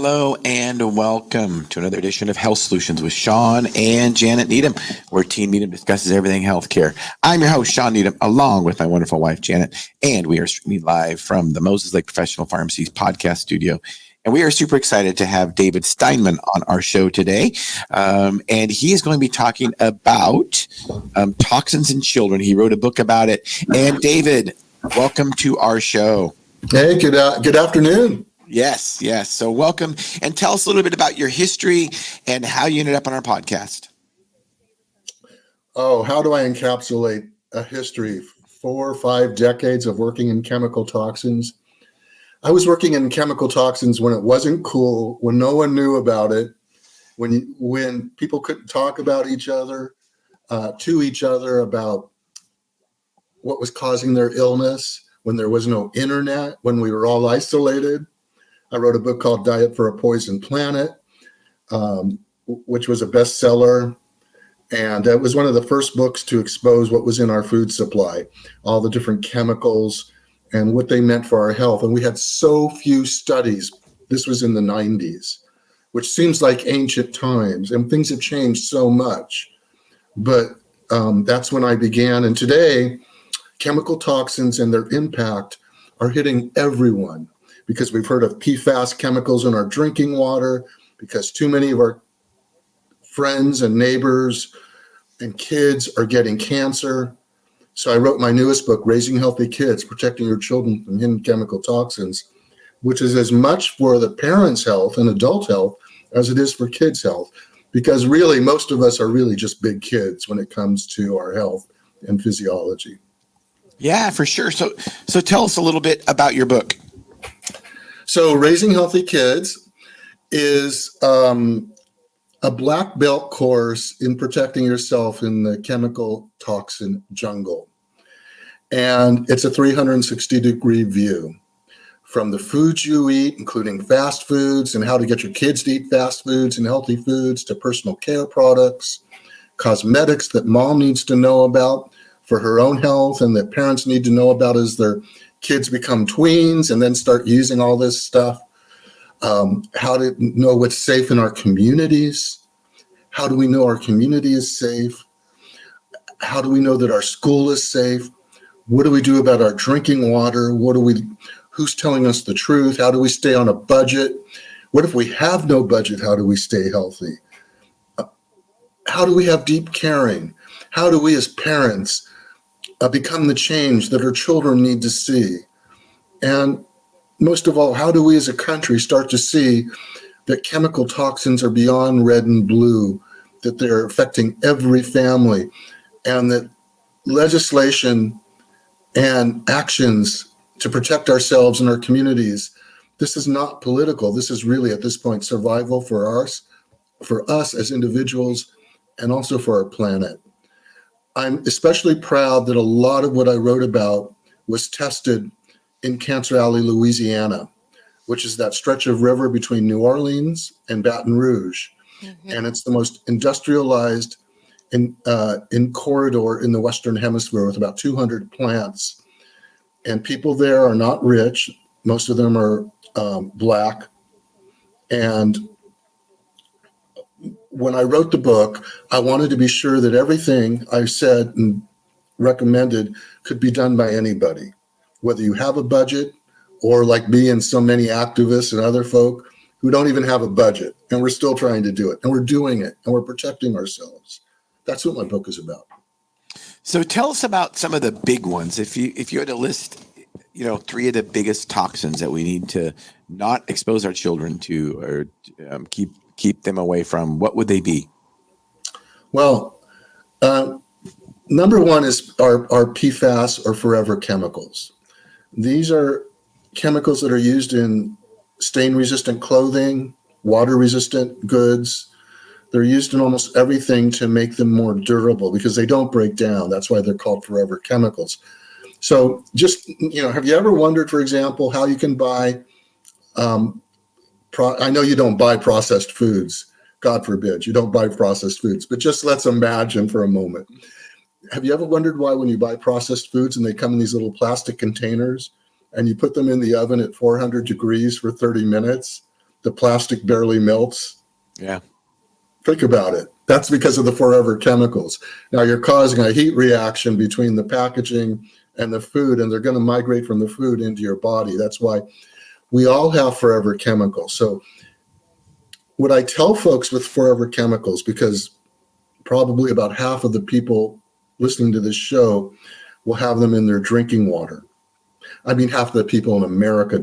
Hello and welcome to another edition of Health Solutions with Shawn and Janet Needham, where Team Needham discusses everything healthcare. I'm your host, Shawn Needham, along with my wonderful wife, Janet, and we are streaming live from the Moses Lake Professional Pharmacies podcast studio. And we are super excited to have David Steinman on our show today. And he is going to be talking about toxins in children. He wrote a book about it. And David, welcome to our show. Hey, good afternoon. Yes. So welcome, and tell us a little bit about your history and how you ended up on our podcast. Oh, how do I encapsulate a history? 4 or 5 decades of working in chemical toxins. I was working in chemical toxins when it wasn't cool, when no one knew about it, when people couldn't talk about each other, to each other about what was causing their illness, when there was no internet, when we were all isolated. I wrote a book called Diet for a Poisoned Planet, which was a bestseller. And it was one of the first books to expose what was in our food supply, all the different chemicals and what they meant for our health. And we had so few studies. This was in the 90s, which seems like ancient times, and things have changed so much. But that's when I began. And today, chemical toxins and their impact are hitting everyone, because we've heard of PFAS chemicals in our drinking water, because too many of our friends and neighbors and kids are getting cancer. So I wrote my newest book, Raising Healthy Kids, Protecting Your Children from Hidden Chemical Toxins, which is as much for the parents' health and adult health as it is for kids' health, because really most of us are really just big kids when it comes to our health and physiology. Yeah, for sure. So tell us a little bit about your book. So Raising Healthy Kids is a black belt course in protecting yourself in the chemical toxin jungle. And it's a 360-degree view from the foods you eat, including fast foods and how to get your kids to eat fast foods and healthy foods, to personal care products, cosmetics that mom needs to know about for her own health and that parents need to know about as their kids become tweens and then start using all this stuff. How to know what's safe in our communities. How do we know our community is safe? How do we know that our school is safe? What do we do about our drinking water? Who's telling us the truth? How do we stay on a budget? What if we have no budget? How do we stay healthy? How do we have deep caring? How do we as parents become the change that our children need to see? And most of all, how do we as a country start to see that chemical toxins are beyond red and blue, that they're affecting every family, and that legislation and actions to protect ourselves and our communities, this is not political. This is really, at this point, survival for us as individuals and also for our planet. I'm especially proud that a lot of what I wrote about was tested in Cancer Alley, Louisiana, which is that stretch of river between New Orleans and Baton Rouge. Mm-hmm. And it's the most industrialized in corridor in the Western Hemisphere, with about 200 plants. And people there are not rich. Most of them are Black. And when I wrote the book, I wanted to be sure that everything I said and recommended could be done by anybody, whether you have a budget or like me and so many activists and other folk who don't even have a budget, and we're still trying to do it, and we're doing it, and we're protecting ourselves. That's what my book is about. So tell us about some of the big ones. If you had to list, 3 of the biggest toxins that we need to not expose our children to, or keep them away from, what would they be? Well, number one is our PFAS, or forever chemicals. These are chemicals that are used in stain-resistant clothing, water-resistant goods. They're used in almost everything to make them more durable because they don't break down. That's why they're called forever chemicals. So just, have you ever wondered, for example, how you can buy, I know you don't buy processed foods. God forbid, you don't buy processed foods, but just let's imagine for a moment. Have you ever wondered why when you buy processed foods and they come in these little plastic containers and you put them in the oven at 400 degrees for 30 minutes, the plastic barely melts. Yeah. Think about it. That's because of the forever chemicals. Now you're causing a heat reaction between the packaging and the food, and they're going to migrate from the food into your body. That's why we all have forever chemicals. So what I tell folks with forever chemicals, because probably about half of the people listening to this show will have them in their drinking water. I mean, half the people in America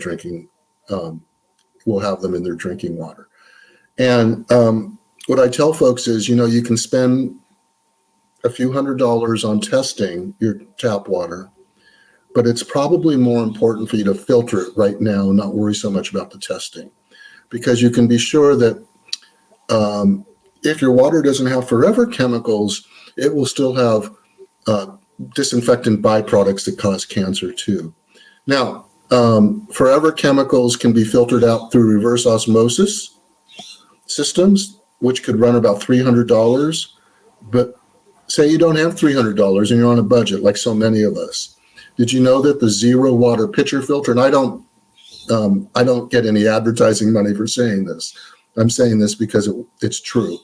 will have them in their drinking water. And what I tell folks is, you can spend a few $100s on testing your tap water, but it's probably more important for you to filter it right now and not worry so much about the testing, because you can be sure that if your water doesn't have forever chemicals, it will still have disinfectant byproducts that cause cancer too. Now, forever chemicals can be filtered out through reverse osmosis systems, which could run about $300. But say you don't have $300 and you're on a budget, like so many of us. Did you know that the zero water pitcher filter, and I don't get any advertising money for saying this. I'm saying this because it's true.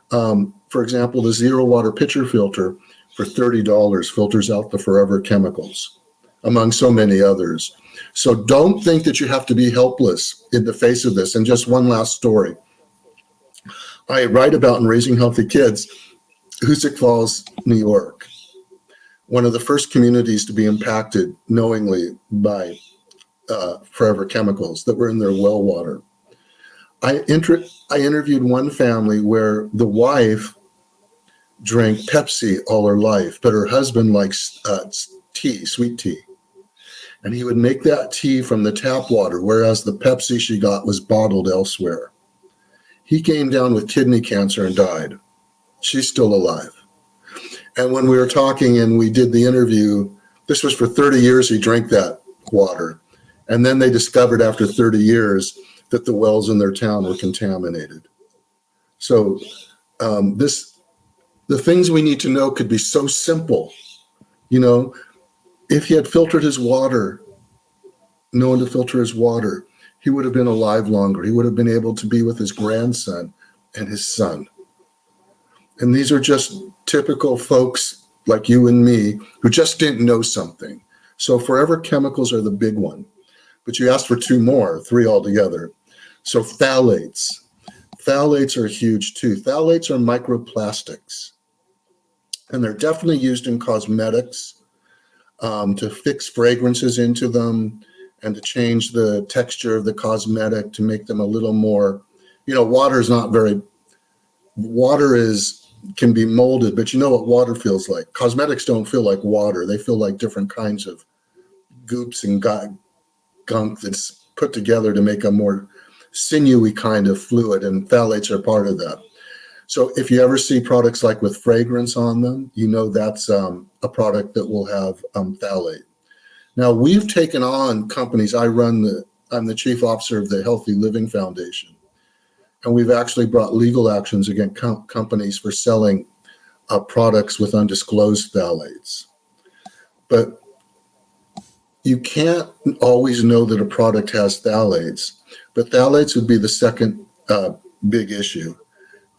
For example, the zero water pitcher filter for $30 filters out the forever chemicals, among so many others. So don't think that you have to be helpless in the face of this. And just one last story. I write about in Raising Healthy Kids, Hoosick Falls, New York, one of the first communities to be impacted knowingly by forever chemicals that were in their well water. I interviewed one family where the wife drank Pepsi all her life, but her husband likes tea, sweet tea. And he would make that tea from the tap water, whereas the Pepsi she got was bottled elsewhere. He came down with kidney cancer and died. She's still alive. And when we were talking and we did the interview, this was for 30 years he drank that water. And then they discovered after 30 years that the wells in their town were contaminated. So the things we need to know could be so simple. If he had filtered his water, known to filter his water, he would have been alive longer. He would have been able to be with his grandson and his son. And these are just typical folks like you and me who just didn't know something. So forever chemicals are the big one. But you asked for three altogether. So phthalates. Phthalates are huge too. Phthalates are microplastics. And they're definitely used in cosmetics to fix fragrances into them and to change the texture of the cosmetic to make them a little more, water can be molded, but you know what water feels like. Cosmetics don't feel like water. They feel like different kinds of goops and gunk that's put together to make a more sinewy kind of fluid, and phthalates are part of that. So if you ever see products like with fragrance on them, that's a product that will have phthalate. Now we've taken on companies. I'm the chief officer of the Healthy Living Foundation, and we've actually brought legal actions against companies for selling products with undisclosed phthalates. But you can't always know that a product has phthalates, but phthalates would be the second big issue.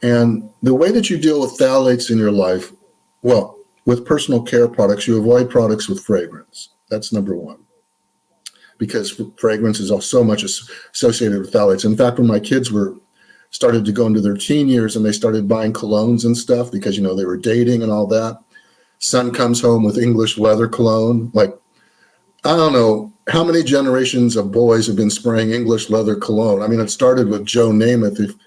And the way that you deal with phthalates in your life, well, with personal care products, you avoid products with fragrance. That's number one, because fragrance is so much associated with phthalates. In fact, when my kids started to go into their teen years and they started buying colognes and stuff because, they were dating and all that, son comes home with English leather cologne. Like, I don't know how many generations of boys have been spraying English leather cologne. I mean, it started with Joe Namath,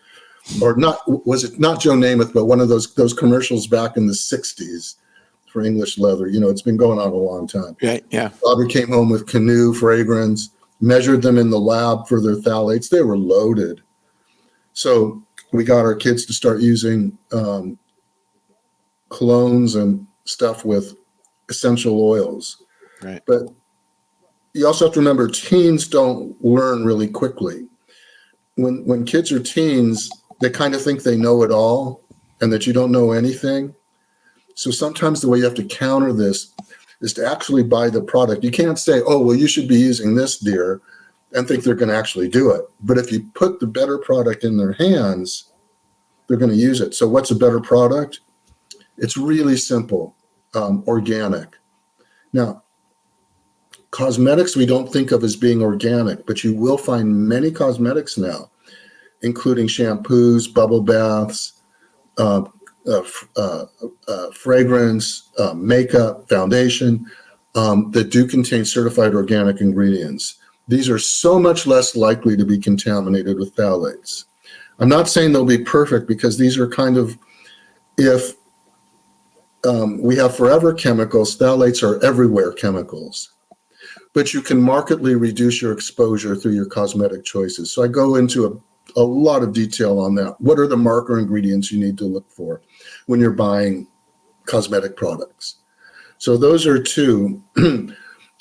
was it not Joe Namath, but one of those commercials back in the 60s for English leather. It's been going on a long time. Right, yeah. Robert came home with Canoe fragrance, measured them in the lab for their phthalates. They were loaded. So we got our kids to start using colognes and stuff with essential oils. Right. But you also have to remember, teens don't learn really quickly. When kids are teens, they kind of think they know it all and that you don't know anything. So sometimes the way you have to counter this is to actually buy the product. You can't say, oh, well, you should be using this, dear. and think they're going to actually do it. But if you put the better product in their hands, they're going to use it. So what's a better product? It's really simple, organic. Now, cosmetics we don't think of as being organic, but you will find many cosmetics now, including shampoos, bubble baths, fragrance, makeup, foundation, that do contain certified organic ingredients. These are so much less likely to be contaminated with phthalates. I'm not saying they'll be perfect, because these are kind of, if we have forever chemicals, phthalates are everywhere chemicals, but you can markedly reduce your exposure through your cosmetic choices. So I go into a lot of detail on that. What are the marker ingredients you need to look for when you're buying cosmetic products? So those are two.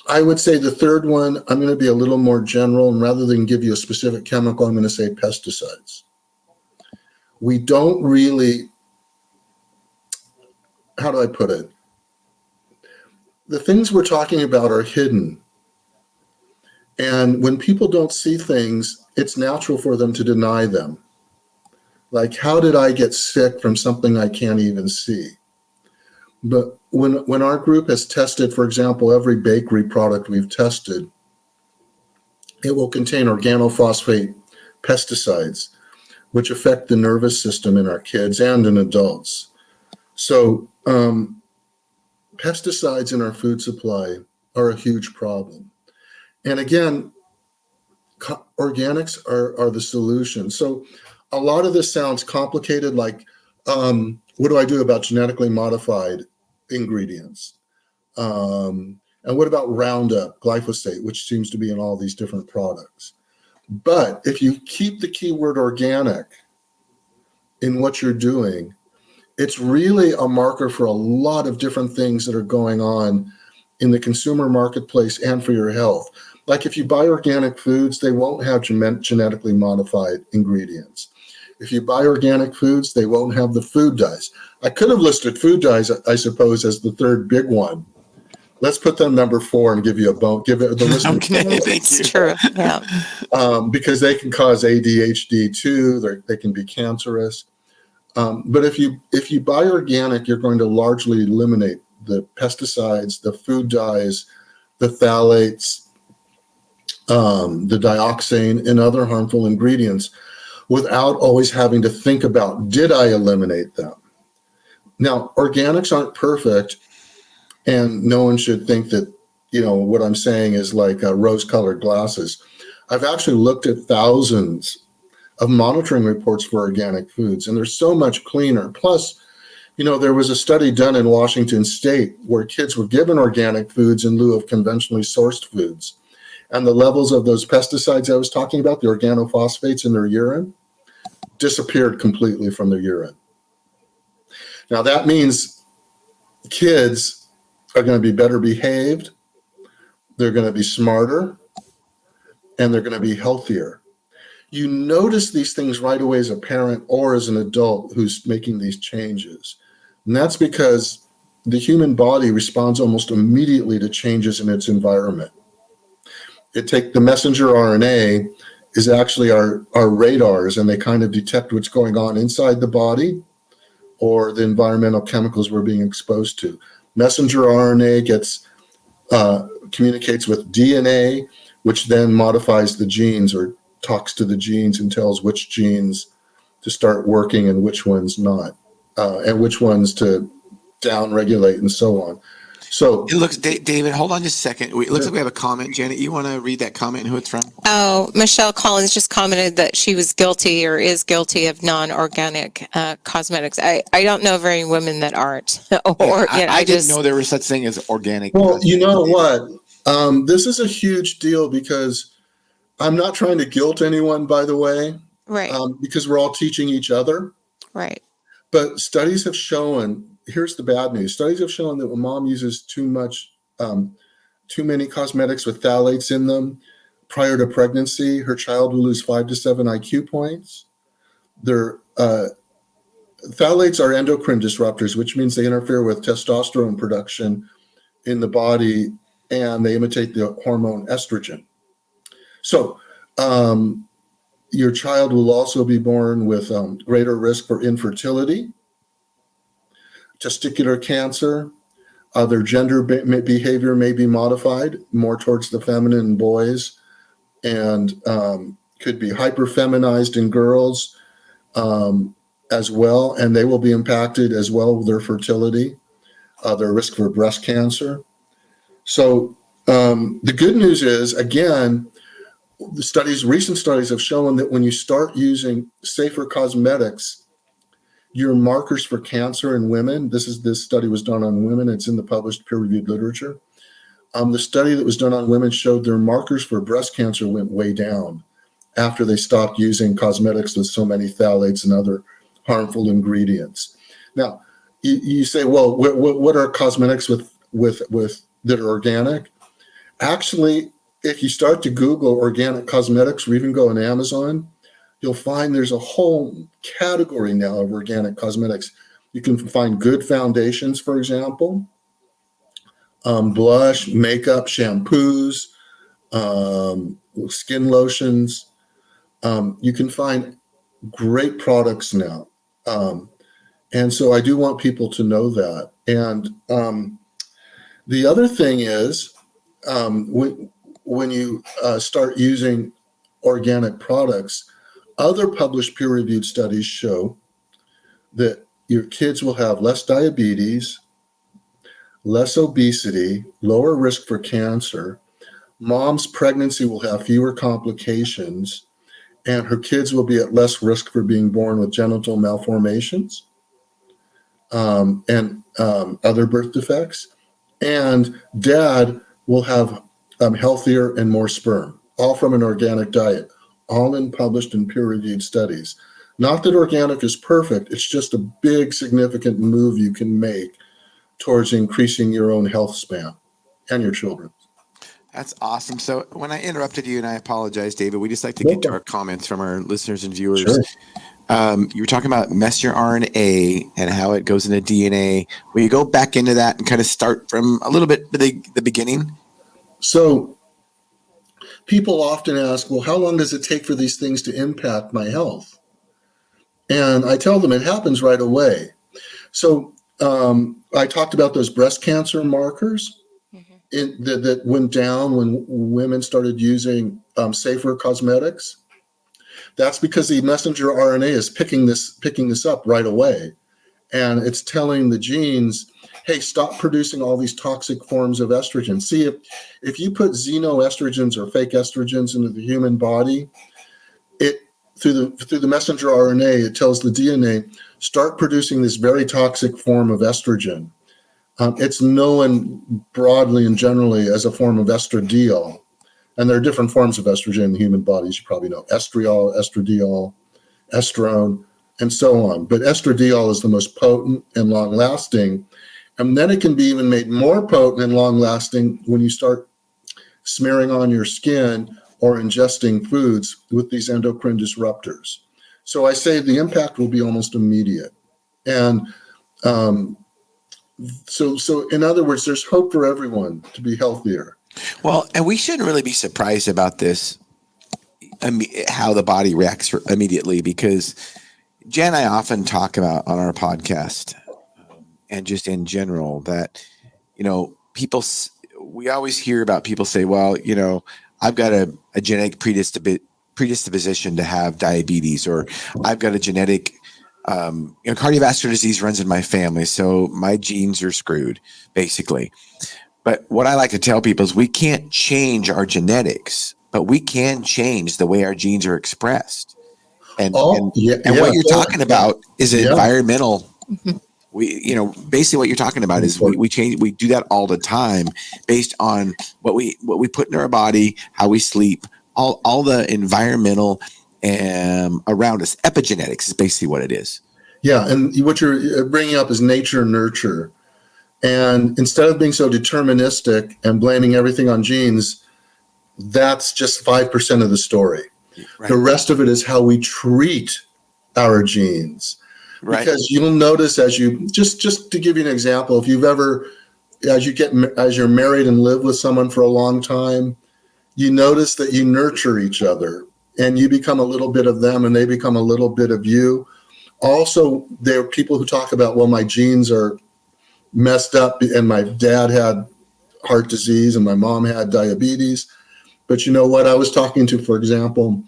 I would say the third one, I'm going to be a little more general, and rather than give you a specific chemical, I'm going to say pesticides. We don't really, how do I put it? The things we're talking about are hidden. And when people don't see things, it's natural for them to deny them. Like, how did I get sick from something I can't even see? But when our group has tested, for example, every bakery product we've tested, it will contain organophosphate pesticides, which affect the nervous system in our kids and in adults. So pesticides in our food supply are a huge problem. And again, organics are the solution. So a lot of this sounds complicated, like, what do I do about genetically modified ingredients? And what about Roundup, glyphosate, which seems to be in all these different products? But if you keep the keyword organic in what you're doing, it's really a marker for a lot of different things that are going on in the consumer marketplace and for your health. Like, if you buy organic foods, they won't have genetically modified ingredients. If you buy organic foods, they won't have the food dyes. I could have listed food dyes, I suppose, as the third big one. Let's put them number 4 and give you a bone. Give it the list. Okay, thank you. It's true. Yeah. Because they can cause ADHD too. They can be cancerous. But if you buy organic, you're going to largely eliminate the pesticides, the food dyes, the phthalates, the dioxane, and other harmful ingredients, without always having to think about, did I eliminate them? Now, organics aren't perfect, and no one should think that, what I'm saying is like rose-colored glasses. I've actually looked at thousands of monitoring reports for organic foods, and they're so much cleaner. Plus, there was a study done in Washington State where kids were given organic foods in lieu of conventionally sourced foods. And the levels of those pesticides I was talking about, the organophosphates in their urine, disappeared completely from their urine. Now, that means kids are going to be better behaved, they're going to be smarter, and they're going to be healthier. You notice these things right away as a parent or as an adult who's making these changes. And that's because the human body responds almost immediately to changes in its environment. The messenger RNA is actually our radars, and they kind of detect what's going on inside the body or the environmental chemicals we're being exposed to. Messenger RNA communicates with DNA, which then modifies the genes or talks to the genes and tells which genes to start working and which ones not, and which ones to down-regulate and so on. So it looks, David, hold on just a second. It looks like we have a comment. Janet, you want to read that comment and who it's from? Oh, Michelle Collins just commented that she was guilty or is guilty of non-organic cosmetics. I don't know very many women that aren't. I didn't know there was such thing as organic. Well, you know what? This is a huge deal because I'm not trying to guilt anyone, by the way, right? Because we're all teaching each other. Right. But studies have shown, here's the bad news. Studies have shown that when mom uses too many cosmetics with phthalates in them prior to pregnancy, her child will lose 5 to 7 IQ points. Phthalates are endocrine disruptors, which means they interfere with testosterone production in the body, and they imitate the hormone estrogen. So your child will also be born with greater risk for infertility, testicular cancer. Their gender behavior may be modified more towards the feminine in boys, and could be hyperfeminized in girls as well, and they will be impacted as well with their fertility, their risk for breast cancer. So the good news is, again, recent studies have shown that when you start using safer cosmetics, your markers for cancer in women, this study was done on women, it's in the published peer-reviewed literature. The study that was done on women showed their markers for breast cancer went way down after they stopped using cosmetics with so many phthalates and other harmful ingredients. Now, you say, well, what are cosmetics with that are organic? Actually, if you start to Google organic cosmetics or even go on Amazon, you'll find there's a whole category now of organic cosmetics. You can find good foundations, for example, blush, makeup, shampoos, skin lotions. You can find great products now. And so I do want people to know that. And the other thing is, when you start using organic products, other published peer-reviewed studies show that your kids will have less diabetes, less obesity, lower risk for cancer. Mom's pregnancy will have fewer complications, and her kids will be at less risk for being born with genital malformations and other birth defects. And dad will have healthier and more sperm, all from an organic diet, all in published and peer-reviewed studies. Not that organic is perfect, it's just a big, significant move you can make towards increasing your own health span and your children. That's awesome. So when I interrupted you, and I apologize, David, we just like to get to our comments from our listeners and viewers. Sure. You were talking about messenger RNA and how it goes into DNA. Will you go back into that and kind of start from a little bit the beginning? So people often ask, well, how long does it take for these things to impact my health? And I tell them it happens right away. So I talked about those breast cancer markers that went down when women started using safer cosmetics. That's because the messenger RNA is picking this up right away. And it's telling the genes, hey, stop producing all these toxic forms of estrogen. See, if you put xenoestrogens or fake estrogens into the human body, it through the messenger RNA, it tells the DNA, start producing this very toxic form of estrogen. It's known broadly and generally as a form of estradiol. And there are different forms of estrogen in the human body, as you probably know, estriol, estradiol, estrone, and so on. But estradiol is the most potent and long-lasting. And then it can be even made more potent and long-lasting when you start smearing on your skin or ingesting foods with these endocrine disruptors. So I say the impact will be almost immediate. And so in other words, there's hope for everyone to be healthier. Well, and we shouldn't really be surprised about this, how the body reacts immediately, because Jen and I often talk about on our podcast and just in general that, we always hear about people say, well, I've got a genetic predisposition to have diabetes, or I've got a genetic cardiovascular disease runs in my family, so my genes are screwed, basically. But what I like to tell people is we can't change our genetics, but we can change the way our genes are expressed. And what you're talking about is environmental. Basically what you're talking about is we do that all the time based on what we put into our body, how we sleep, all the environmental around us. Epigenetics is basically what it is. Yeah, and what you're bringing up is nature nurture. And instead of being so deterministic and blaming everything on genes, that's just 5% of the story. Right. The rest of it is how we treat our genes. Right. Because you'll notice as you just to give you an example, if you've ever, as you're married and live with someone for a long time, you notice that you nurture each other, and you become a little bit of them and they become a little bit of you. Also, there are people who talk about, well, my genes are messed up and my dad had heart disease and my mom had diabetes. But you know what? I was talking to, for example,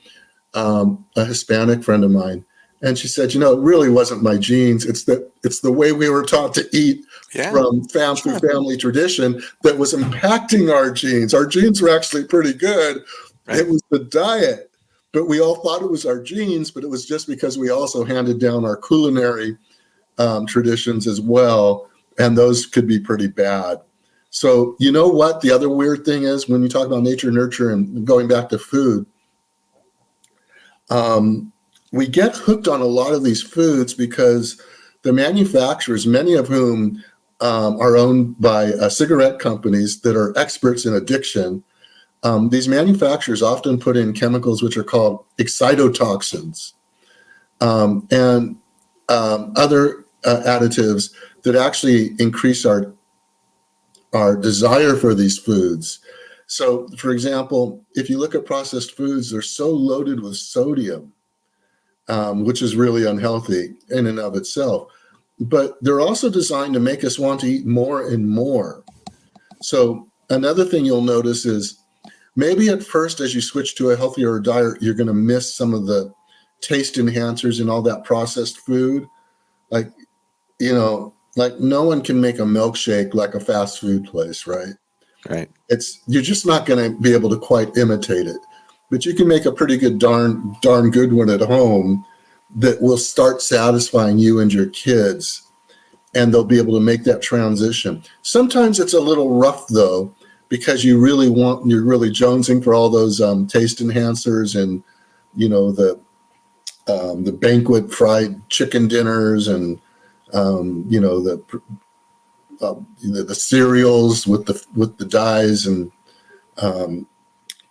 a Hispanic friend of mine, and she said, it really wasn't my genes. It's the way we were taught to eat from family tradition that was impacting our genes. Our genes were actually pretty good. Right. It was the diet, but we all thought it was our genes, but it was just because we also handed down our culinary traditions as well, and those could be pretty bad. So you know what? The other weird thing is when you talk about nature, nurture, and going back to food, we get hooked on a lot of these foods because the manufacturers, many of whom are owned by cigarette companies that are experts in addiction, these manufacturers often put in chemicals which are called excitotoxins and other additives that actually increase our desire for these foods. So, for example, if you look at processed foods, they're so loaded with sodium, which is really unhealthy in and of itself. But they're also designed to make us want to eat more and more. So another thing you'll notice is maybe at first, as you switch to a healthier diet, you're going to miss some of the taste enhancers and all that processed food. Like no one can make a milkshake like a fast food place, right? Right. You're just not going to be able to quite imitate it, but you can make a pretty good, darn good one at home that will start satisfying you and your kids, and they'll be able to make that transition. Sometimes it's a little rough though, because you're really jonesing for all those taste enhancers and the banquet fried chicken dinners and the cereals with the dyes and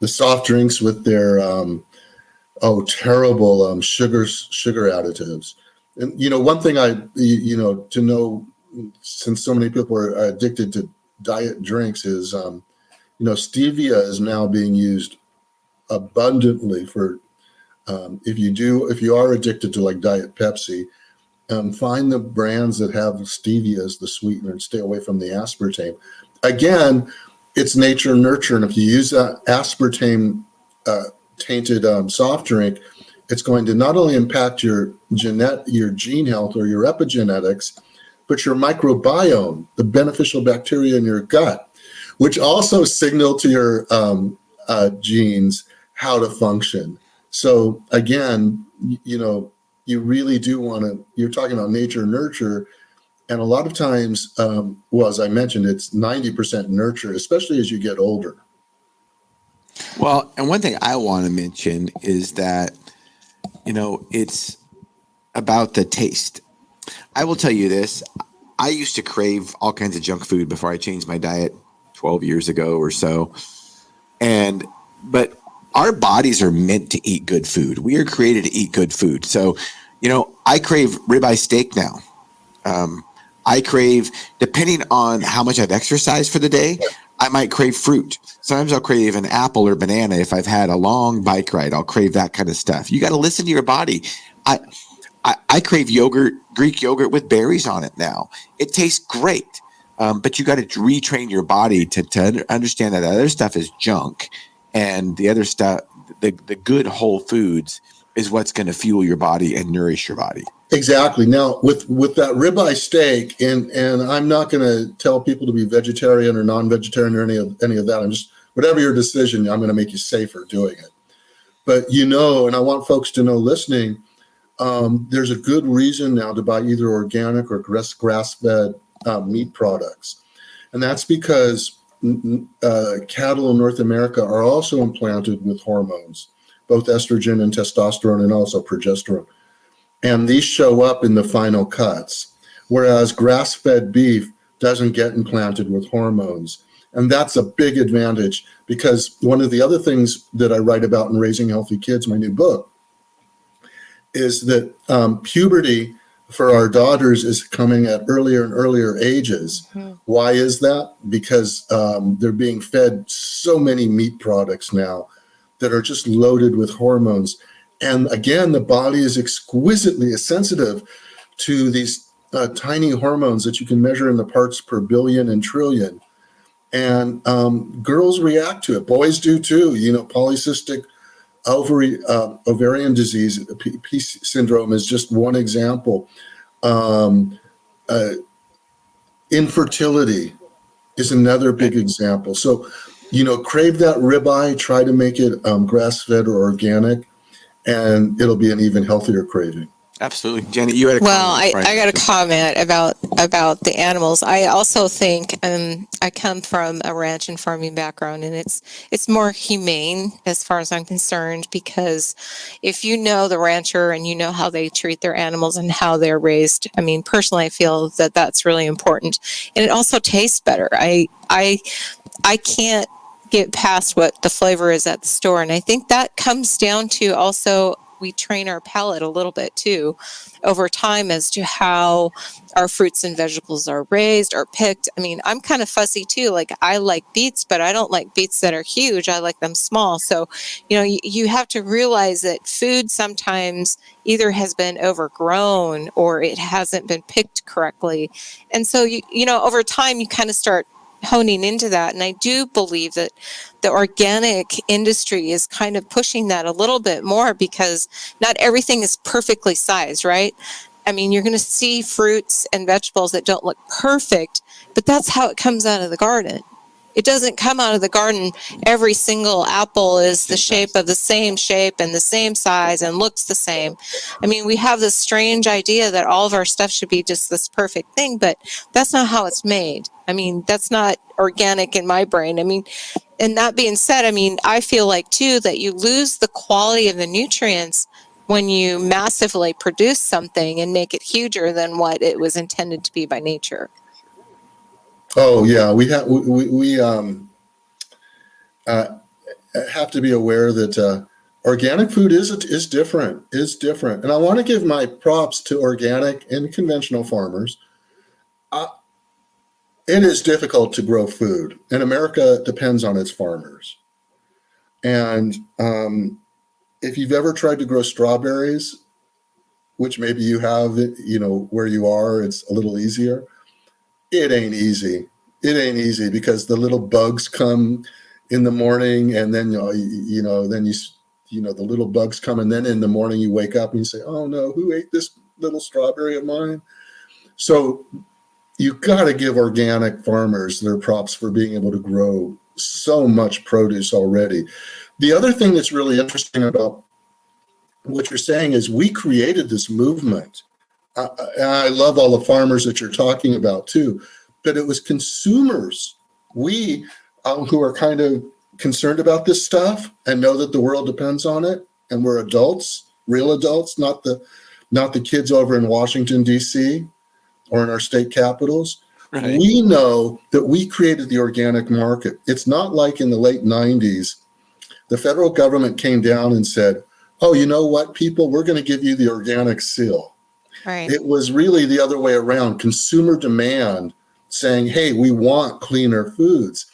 the soft drinks with their terrible sugar additives. And one thing to know, since so many people are addicted to diet drinks, is stevia is now being used abundantly for if you are addicted to like Diet Pepsi. Find the brands that have stevia as the sweetener and stay away from the aspartame. Again, it's nature nurture, and if you use that aspartame tainted soft drink, it's going to not only impact your gene health or your epigenetics, but your microbiome, the beneficial bacteria in your gut, which also signal to your genes how to function. So again, you really do want to, you're talking about nature nurture, and a lot of times, as I mentioned, it's 90% nurture, especially as you get older. Well, and one thing I want to mention is that, it's about the taste. I will tell you this. I used to crave all kinds of junk food before I changed my diet 12 years ago or so. But our bodies are meant to eat good food. We are created to eat good food. So, I crave ribeye steak now. I crave, depending on how much I've exercised for the day, I might crave fruit. Sometimes I'll crave an apple or banana. If I've had a long bike ride, I'll crave that kind of stuff. You got to listen to your body. I crave yogurt, Greek yogurt with berries on it now. It tastes great. But you got to retrain your body to understand that other stuff is junk, and the other stuff, the good whole foods, is what's going to fuel your body and nourish your body. Exactly. Now, with that ribeye steak, and I'm not going to tell people to be vegetarian or non-vegetarian or any of that. I'm just, whatever your decision, I'm going to make you safer doing it. But and I want folks to know listening, there's a good reason now to buy either organic or grass-fed meat products, and that's because cattle in North America are also implanted with hormones, both estrogen and testosterone, and also progesterone. And these show up in the final cuts, whereas grass-fed beef doesn't get implanted with hormones. And that's a big advantage, because one of the other things that I write about in Raising Healthy Kids, my new book, is that puberty for our daughters is coming at earlier and earlier ages. Mhm. Why is that? Because they're being fed so many meat products now that are just loaded with hormones. And again, the body is exquisitely sensitive to these tiny hormones that you can measure in the parts per billion and trillion. And girls react to it. Boys do too. Polycystic ovarian disease, P syndrome is just one example. Infertility is another big example. So, crave that ribeye, try to make it grass-fed or organic, and it'll be an even healthier craving. Absolutely. Janet, you had a Well, comment. I got a comment about the animals. I also think I come from a ranch and farming background, and it's more humane as far as I'm concerned, because if you know the rancher and you know how they treat their animals and how they're raised, I mean, personally, I feel that that's really important, and it also tastes better. I can't get past what the flavor is at the store, and I think that comes down to also we train our palate a little bit too over time as to how our fruits and vegetables are raised or picked. I mean, I'm kind of fussy too. Like, I like beets, but I don't like beets that are huge. I like them small. So, you have to realize that food sometimes either has been overgrown or it hasn't been picked correctly. And so, over time, you kind of start honing into that. And I do believe that the organic industry is kind of pushing that a little bit more, because not everything is perfectly sized, right? I mean, you're going to see fruits and vegetables that don't look perfect, but that's how it comes out of the garden. It doesn't come out of the garden. Every single apple is the shape of the same shape and the same size and looks the same. I mean, we have this strange idea that all of our stuff should be just this perfect thing, but that's not how it's made. I mean, that's not organic in my brain. I mean, and that being said, I mean, I feel like too that you lose the quality of the nutrients when you massively produce something and make it huger than what it was intended to be by nature. Oh yeah, we have to be aware that organic food is different. And I want to give my props to organic and conventional farmers. It is difficult to grow food, and America depends on its farmers. And if you've ever tried to grow strawberries, which maybe you have, where you are, it's a little easier. It ain't easy. Because the little bugs come in the morning, and then the little bugs come, and then in the morning you wake up and you say, "Oh no, who ate this little strawberry of mine?" So you got to give organic farmers their props for being able to grow so much produce already. The other thing that's really interesting about what you're saying is we created this movement. I love all the farmers that you're talking about too, but it was consumers, we who are kind of concerned about this stuff and know that the world depends on it, and we're adults, real adults, not the kids over in Washington, D.C. or in our state capitals. Right. We know that we created the organic market. It's not like in the late 90s, the federal government came down and said, "Oh, you know what, people, we're going to give you the organic seal." Right. It was really the other way around, consumer demand saying, "Hey, we want cleaner foods."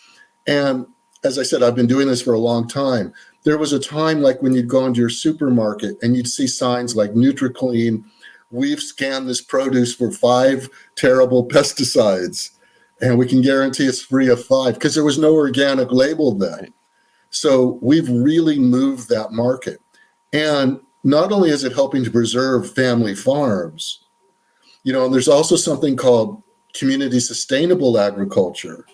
And as I said, I've been doing this for a long time. There was a time like when you'd go into your supermarket and you'd see signs like NutriClean, "We've scanned this produce for 5 terrible pesticides, and we can guarantee it's free of 5," because there was no organic label then. So we've really moved that market. And not only is it helping to preserve family farms, and there's also something called community sustainable agriculture,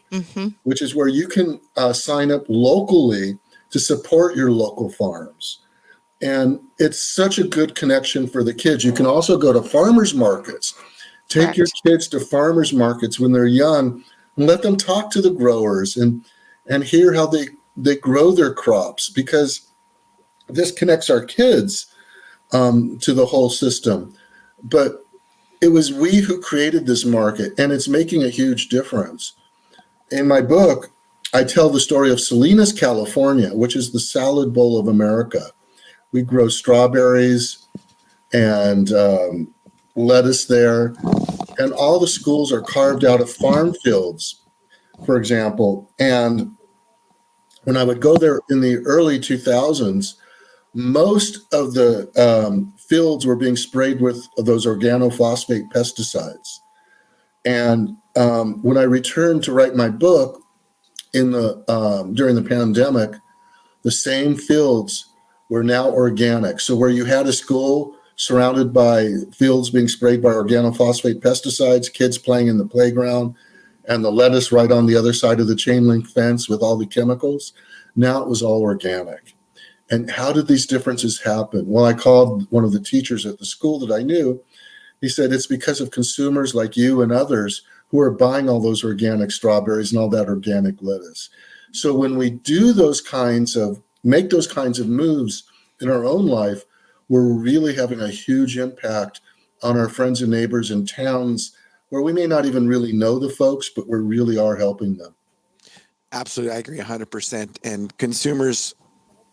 which is where you can sign up locally to support your local farms. And it's such a good connection for the kids. You can also go to farmers markets. Take your kids to farmers markets when they're young and let them talk to the growers and hear how they grow their crops, because this connects our kids to the whole system. But it was we who created this market, and it's making a huge difference. In my book, I tell the story of Salinas, California, which is the salad bowl of America. We grow strawberries, and lettuce there. And all the schools are carved out of farm fields, for example. And when I would go there in the early 2000s, most of the fields were being sprayed with those organophosphate pesticides. And when I returned to write my book during the pandemic, the same fields were now organic. So where you had a school surrounded by fields being sprayed by organophosphate pesticides, kids playing in the playground, and the lettuce right on the other side of the chain link fence with all the chemicals, now it was all organic. And how did these differences happen? Well, I called one of the teachers at the school that I knew. He said, it's because of consumers like you and others who are buying all those organic strawberries and all that organic lettuce. So when we do make those kinds of moves in our own life, we're really having a huge impact on our friends and neighbors in towns where we may not even really know the folks, but we really are helping them. Absolutely. I agree 100%. And consumers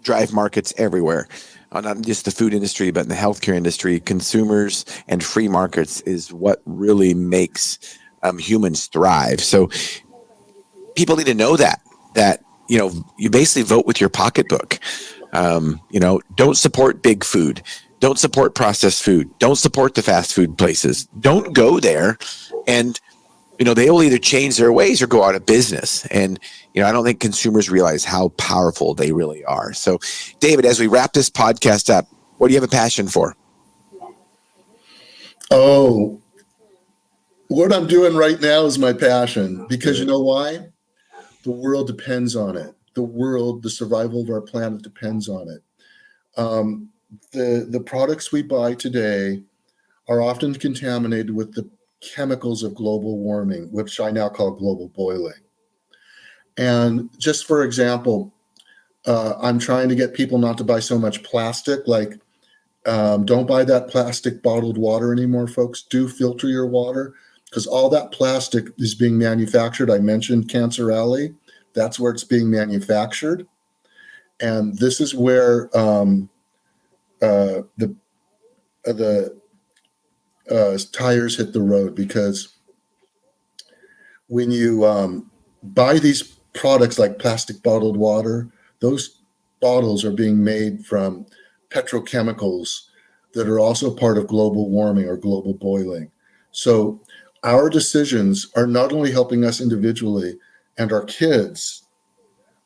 drive markets everywhere, not just the food industry, but in the healthcare industry. Consumers and free markets is what really makes humans thrive. So people need to know that, you basically vote with your pocketbook. Don't support big food. Don't support processed food. Don't support the fast food places. Don't go there. And, they will either change their ways or go out of business. And, I don't think consumers realize how powerful they really are. So, David, as we wrap this podcast up, what do you have a passion for? Oh, what I'm doing right now is my passion, because you know why? The world depends on it. The survival of our planet depends on it. The products we buy today are often contaminated with the chemicals of global warming, which I now call global boiling. And just for example, I'm trying to get people not to buy so much plastic. Like, don't buy that plastic bottled water anymore, folks. Do filter your water, because all that plastic is being manufactured. I mentioned Cancer Alley. That's where it's being manufactured. And this is where the tires hit the road, because when you buy these products like plastic bottled water, those bottles are being made from petrochemicals that are also part of global warming or global boiling. So our decisions are not only helping us individually and our kids,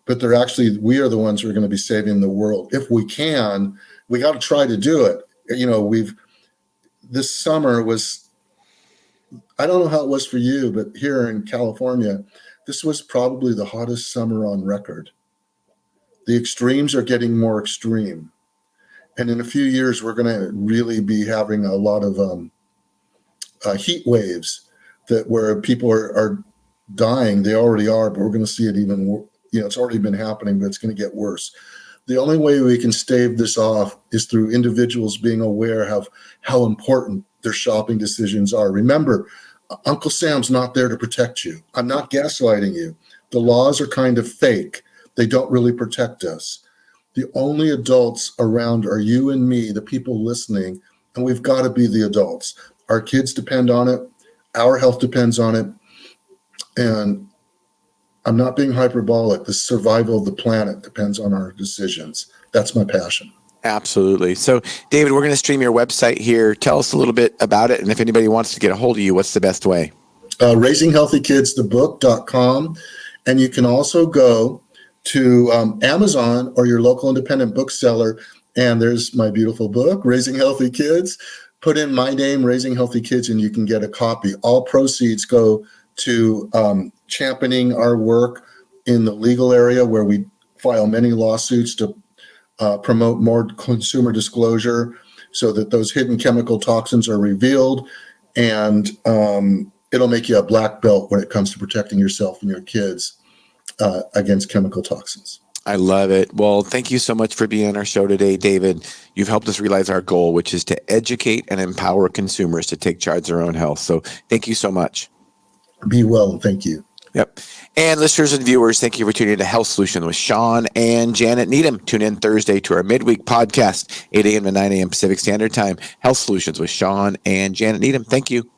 but we are the ones who are going to be saving the world. If we can, we got to try to do it. This summer was, I don't know how it was for you, but here in California, this was probably the hottest summer on record. The extremes are getting more extreme. And in a few years, we're going to really be having a lot of heat waves where people are dying. They already are, but we're going to see it even more. It's already been happening, but it's going to get worse. The only way we can stave this off is through individuals being aware of how important their shopping decisions are. Remember, Uncle Sam's not there to protect you. I'm not gaslighting you. The laws are kind of fake. They don't really protect us. The only adults around are you and me, the people listening, and we've got to be the adults. Our kids depend on it. Our health depends on it. And I'm not being hyperbolic. The survival of the planet depends on our decisions. That's my passion. Absolutely. So, David, we're going to stream your website here. Tell us a little bit about it. And if anybody wants to get a hold of you, what's the best way? RaisingHealthyKidsTheBook.com. And you can also go to Amazon or your local independent bookseller. And there's my beautiful book, Raising Healthy Kids. Put in my name, Raising Healthy Kids, and you can get a copy. All proceeds go to championing our work in the legal area, where we file many lawsuits to promote more consumer disclosure so that those hidden chemical toxins are revealed. And it'll make you a black belt when it comes to protecting yourself and your kids against chemical toxins. I love it. Well, thank you so much for being on our show today, David. You've helped us realize our goal, which is to educate and empower consumers to take charge of their own health. So thank you so much. Be well, and thank you. Yep. And listeners and viewers, thank you for tuning in to Health Solutions with Shawn and Janet Needham. Tune in Thursday to our midweek podcast, 8 a.m. to 9 a.m. Pacific Standard Time. Health Solutions with Shawn and Janet Needham. Thank you.